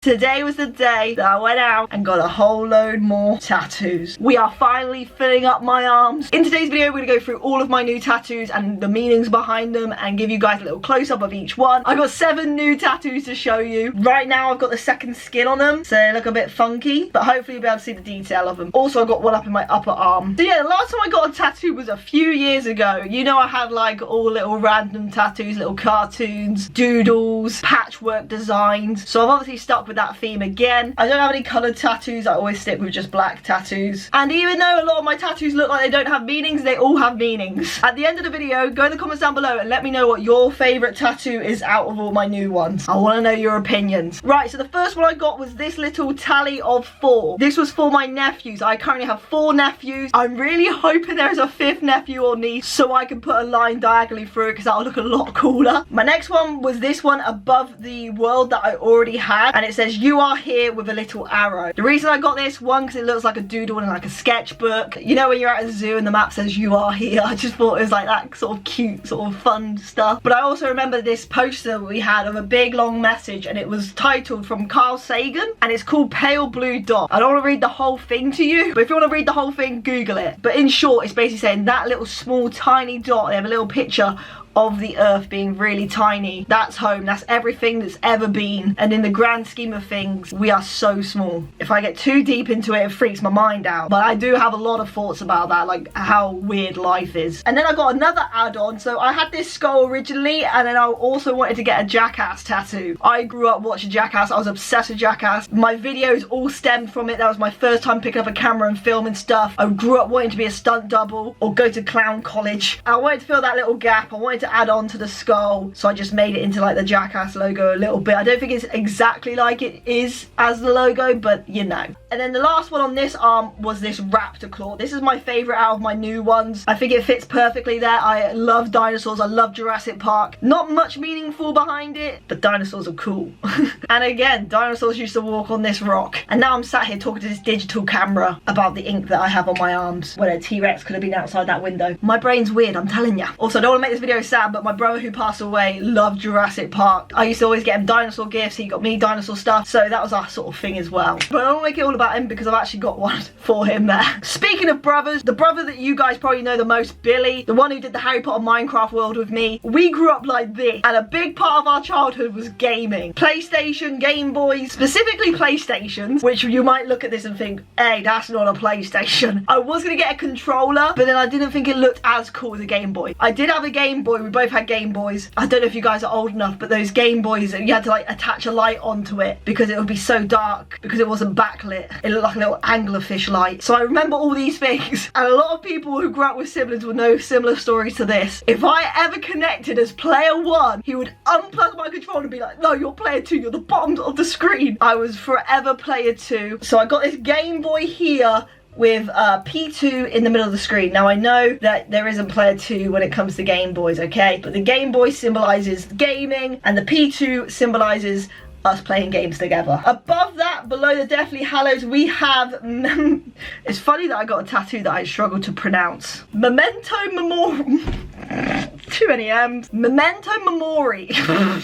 Today was the day that I went out and got a whole load more tattoos. We are finally filling up my arms. In today's video, we're gonna go through all of my new tattoos and the meanings behind them and give you guys a little close-up of each one. I got 7 new tattoos to show you. Right now, I've got the second skin on them, so they look a bit funky, but hopefully you'll be able to see the detail of them. Also, I got one up in my upper arm. So yeah, the last time I got a tattoo was a few years ago. You know, I had like all little random tattoos, little cartoons, doodles, patchwork designs. So I've obviously stuck with that theme again. I don't have any coloured tattoos. I always stick with just black tattoos. And even though a lot of my tattoos look like they don't have meanings, they all have meanings. At the end of the video, go in the comments down below and let me know what your favourite tattoo is out of all my new ones. I want to know your opinions. Right, so the first one I got was this little tally of 4. This was for my nephews. I currently have 4 nephews. I'm really hoping there is a 5th nephew or niece so I can put a line diagonally through it because that'll look a lot cooler. My next one was this one above the world that I already had, and it says "You are here" with a little arrow. The reason I got this one because it looks like a doodle and like a sketchbook. You know when you're at a zoo and the map says "You are here"? I just thought it was like that sort of cute, sort of fun stuff. But I also remember this poster we had of a big long message, and it was titled from Carl Sagan, and it's called "Pale Blue Dot." I don't want to read the whole thing to you, but if you want to read the whole thing, Google it. But in short, it's basically saying that little small tiny dot, they have a little picture of the earth being really tiny. That's home. That's everything that's ever been. And in the grand scheme of things, we are so small. If I get too deep into it, it freaks my mind out. But I do have a lot of thoughts about that, like how weird life is. And then I got another add-on. So I had this skull originally, and then I also wanted to get a Jackass tattoo. I grew up watching Jackass. I was obsessed with Jackass. My videos all stemmed from it. That was my first time picking up a camera and filming stuff. I grew up wanting to be a stunt double or go to clown college. I wanted to fill that little gap. I wanted to add on to the skull, so I just made it into like the Jackass logo a little bit. I don't think it's exactly like it is as the logo, but you know. And then the last one on this arm was this Raptor claw. This is my favourite out of my new ones. I think it fits perfectly there. I love dinosaurs. I love Jurassic Park. Not much meaningful behind it, but dinosaurs are cool. And again, dinosaurs used to walk on this rock. And now I'm sat here talking to this digital camera about the ink that I have on my arms, when a T-Rex could have been outside that window. My brain's weird, I'm telling you. Also, I don't want to make this video sad, but my brother who passed away loved Jurassic Park. I used to always get him dinosaur gifts. He got me dinosaur stuff, so that was our sort of thing as well. But I don't want to make it all about him because I've actually got one for him there. Speaking of brothers, the brother that you guys probably know the most, Billy, the one who did the Harry Potter Minecraft world with me, we grew up like this, and a big part of our childhood was gaming. PlayStation, Game Boys, specifically PlayStations, which you might look at this and think, hey, that's not a PlayStation. I was going to get a controller, but then I didn't think it looked as cool as a Game Boy. I did have a Game Boy. We both had Game Boys. I don't know if you guys are old enough, but those Game Boys, you had to like attach a light onto it because it would be so dark because it wasn't backlit. It looked like a little anglerfish light. So I remember all these things, and a lot of people who grew up with siblings will know similar stories to this. If I ever connected as player 1, he would unplug my controller and be like, no, you're player 2, you're the bottom of the screen. I was forever player 2. So I got this Game Boy here with P2 in the middle of the screen. Now I know that there isn't player 2 when it comes to Game Boys, okay? But the Game Boy symbolises gaming and the P2 symbolises us playing games together. Above that, below the Deathly Hallows, we have it's funny that I got a tattoo that I struggle to pronounce. Memento Mori. Too many M's. Memento Mori.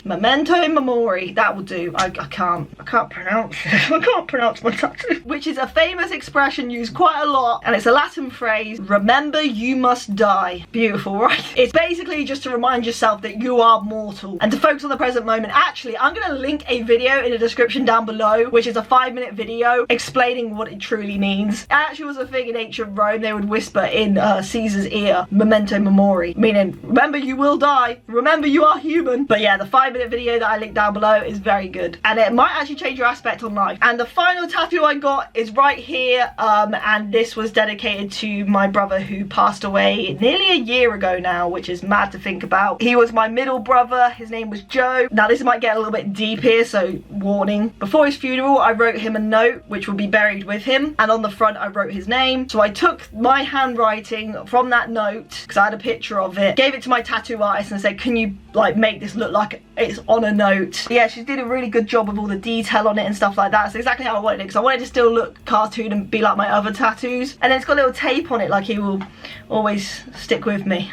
Memento Mori. That will do. I can't pronounce it. I can't pronounce my tattoo. Which is a famous expression used quite a lot, and it's a Latin phrase. Remember, you must die. Beautiful, right? It's basically just to remind yourself that you are mortal and to focus on the present moment. Actually, I'm going to link a video in the description down below, which is a 5-minute video explaining what it truly means. It actually was a thing in ancient Rome. They would whisper in Caesar's ear, Memento Mori, meaning remember you will die, remember you are human. But yeah, the 5-minute video that I linked down below is very good, and it might actually change your aspect on life. And the final tattoo I got is right here, and this was dedicated to my brother who passed away nearly a year ago now, which is mad to think about. He was my middle brother. His name was Joe. Now this might get a little bit deep here, so warning. Before his funeral, I wrote him a note which will be buried with him, and on the front I wrote his name. So I took my handwriting from that note, because I had a picture of it, gave it to my tattoo artist and said, can you like make this look like it's on a note? Yeah, she did a really good job with all the detail on it and stuff like that. It's exactly how I wanted it, because I wanted to still look cartoon and be like my other tattoos. And then it's got a little tape on it, like he will always stick with me.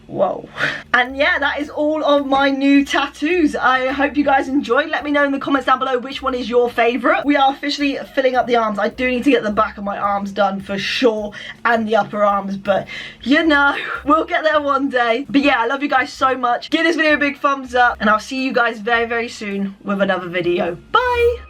Whoa. And yeah, that is all of my new tattoos. I hope you guys enjoyed. Let me know in the comments down below which one is your favourite. We are officially filling up the arms. I do need to get the back of my arms done for sure, and the upper arms, but you know, we'll get there one day. But yeah, I love you guys so much. Give this video a big thumbs up, and I'll see you guys very, very soon with another video. Bye!